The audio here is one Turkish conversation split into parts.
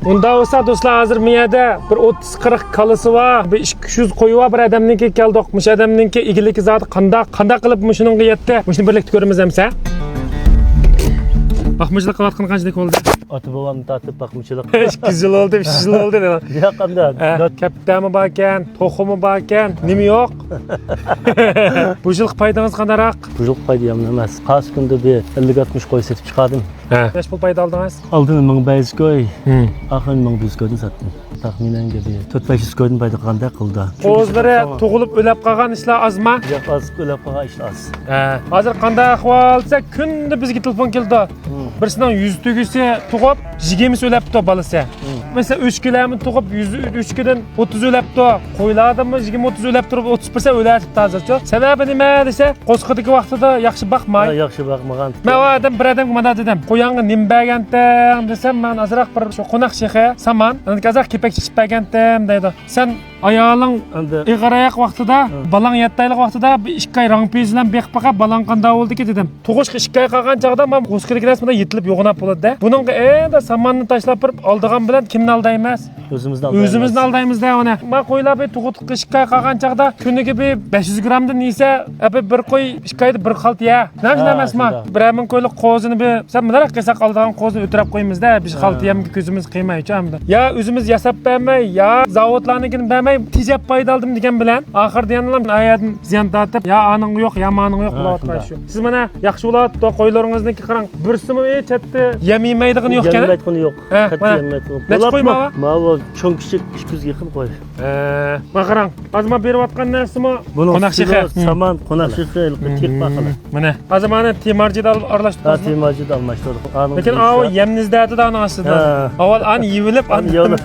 Unda olsa dostlar hazır miyada bir 30-40 kalısı var, bir 200 koyu var bir adamninki keldik. Muş adamninki igiliki zatı qanda qilib mushuningga yetdi. Mushuni birlikda ko'ramiz hamsa. Bakmacılık qilayotgan qanchalik bo'ldi? Ota bobomni tatib bakmacılık. 2 yil oldu, 3 yil oldu. Ya qanday? Kapitami bor ekan, to'xumi bor ekan, nima yo'q? Bu yil paydangiz qandaroq? Bu yıl paydam emas. Qas kunda bir 50-60 qo'y setib chiqardim. Kaç pul payda aldınız? Oldin 1500 qo'y, oxir 1100 qo'yni satdim. Taxminan 4-500 qo'yni payda qanday qildi. Qo'zlari tug'ilib o'lab qolgan ishlar ozmi? Yo'q, az o'lab qolgan ishlar az. Hozir qanday ahvol desa, kunda bizga telefon keldi. Birisining 100 tugisi tug'ib, 20 o'labdi balasi. Mesela 3 kilami tug'ib 103 kidan 30 o'labdi. Qo'ylardimi 20-30 o'lab turib 30% o'latibdi hozircha. Sababi nima desa, qo'sqidagi vaqtida yaxshi boqmay. Yaxshi boqmagan. Men bir odamga mana dedim. Qo'yanga nima bergandim desam, men azroq bir shu qo'noq shexi saman, azroq kepak chiqib bergandim deydi. Sen ayolning ig'arayoq vaqtida, balang 7 oylik vaqtida 2 oy rangpiz bilan beqib baqa balang qanday bo'ldi-ki dedim. Tug'ish 2 oy qolgan chaqda men qo'sqidagi rasmida yetilib yo'g'inab bo'ladi-da. Buningga endi samanni tashlab turib oldigan bilan kimni aldaymiz? O'zimizni aldaymiz-da ona. Men qo'ylar bir tug'itib 2 oy qolgan chaqda kuniga bir 500 gramdan nisa, bir qo'y 2 oyda bir xalt ya. Nima emasmi? 1000 qo'ylik qo'zini bir sen bunaqa qilsak oldigan qo'zni o'tirib qo'ymiz-da, bir xalt yemga ko'zimiz qiymaychi hamda. Ya o'zimiz yasab bermay, ya zavodlarnikini bermay tejab payda oldim degan bilan oxirda yana ayatni ziyon tortib, ya aning yo'q, yamoning yo'q bo'layotgan shu. Siz mana yaxshi bo'layotdi, qo'ylaringizniki qarang. Birsimi chatda yemaydig'ini yo'q ekan. Yemaydig'ini yo'q. Necha qo'y mava? Mava cho'ng kichik 200 ga yaqin qo'y. Mana qarang. Hozir men berayotgan narsami? Qo'noq shexi. Saman, qo'noq shexi, tiq baqili. Mana hozir meni temarjida aralashtirdim. Temarjida almashtirdik. Lekin o yemnizdadi da ana aslida. Avval an yivilib, an yo'lib.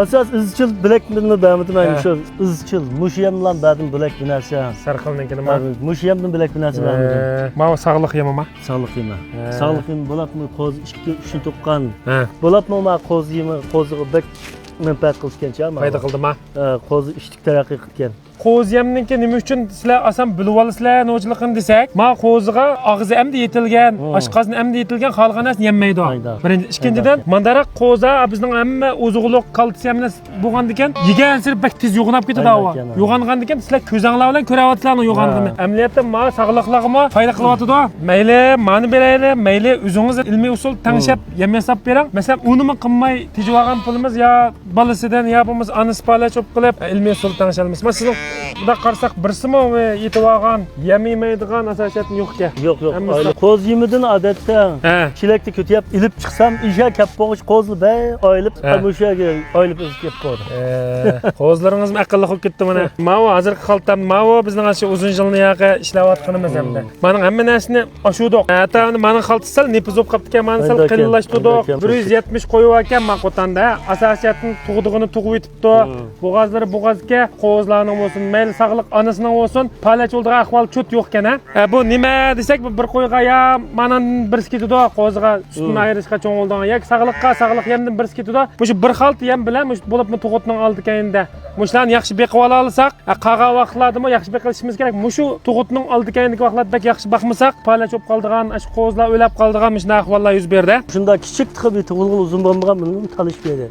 Asas izchil bilakni bermadim men shu izchil. Mush yem bilan berdim bilak bir narsa. Sarqilninkini nima? Mush yemdan bilak bir narsa bermadim. Mana sog'liq yemmi? Sog'liq yema. Sog'liq yem bo'libmi qo'z 2-3 tuqqan. Bo'libmi ma qo'z yemi, qo'ziga bek menfaat qilgancha ma. Foyda qildimi? Qo'zi ishlik taraqqiy qilgan. Qo'z yemniki nima uchun sizlar asan bilib olasizlar no'chiligini desak, ma qo'ziga og'zi hamda yetilgan, oshqozni hamda yetilgan qolgan narsa yemaydi. Birinchi, ikkinchidan, mandaroq qo'za bizning hamma ozuqliq kalsiyamni bo'lgandan keyin yegan sir bak tez yo'g'inab ketadi havo. Yo'g'ongandan keyin sizlar ko'zanglar bilan ko'ryapsizlarmi yo'g'andimi? Amaliyotda ma sog'liqlig'imi foyda qilyapti-da. Mayli, mani berayli, mayli o'zingiz ilmiy usul tanishib yemasab bering. Masalan, unimi qilmay tejib olgan pulimiz yo balasidan yo bo'lmasa anisipala cho'p qilib ilmiy usul tanishamiz. Masalan, buda qarsak birsimi yetib olgan, yemaydigan asosiyatni yo'q-ku. Yo'q. Qo'z yemidan odatda chilakda ko'tyap ilib chiqsam, isha kap bo'g'ish qo'zni bay oyilib, mushaga oyilib o'zib ketib qoldi. Qo'zlaringiz aqlli bo'lib ketdi mana. Mavo hozirgi xaltam mavo bizning shu uzun yilni yoqqa ishlayotganimiz hamda. Mening hamma narsani oshudoq. Hatta mening xaltisal nepiz bo'lib qolibdi ekan, meni sal qiyinlashtirdik. 170 qo'yib ekan maqotanda asosiyatni tug'dig'ini tug'ib yetibdi. Bo'g'azlari bo'g'azga qo'zlarning bo'lsin, mayli sog'liq onasining bo'lsin, palach o'ldigan ahvol cho't yo'q ekan. Bu nima desak, bir qo'yga ya mana birisi ketadi, qo'ziga sutni ayirishga cho'ng oldigan, yoki sog'liq yemdan birisi ketadi. Bu shu bir xalt yem bilan bo'libmi tug'utning oldi kayinda. Mushlarni yaxshi beqib ola olsak, qolgan vaqtlardami yaxshi beqilishimiz kerak. Mushu tug'utning oldi kayindagi vaqtlarda yaxshi baqmasak, palach o'lib qoldigan, shu qo'zlar o'lab qoldigan shunday ahvollar yuz berdi. Shunda kichik tug'ib tug'ilgan uzun bo'lmagan buni tanish beradi.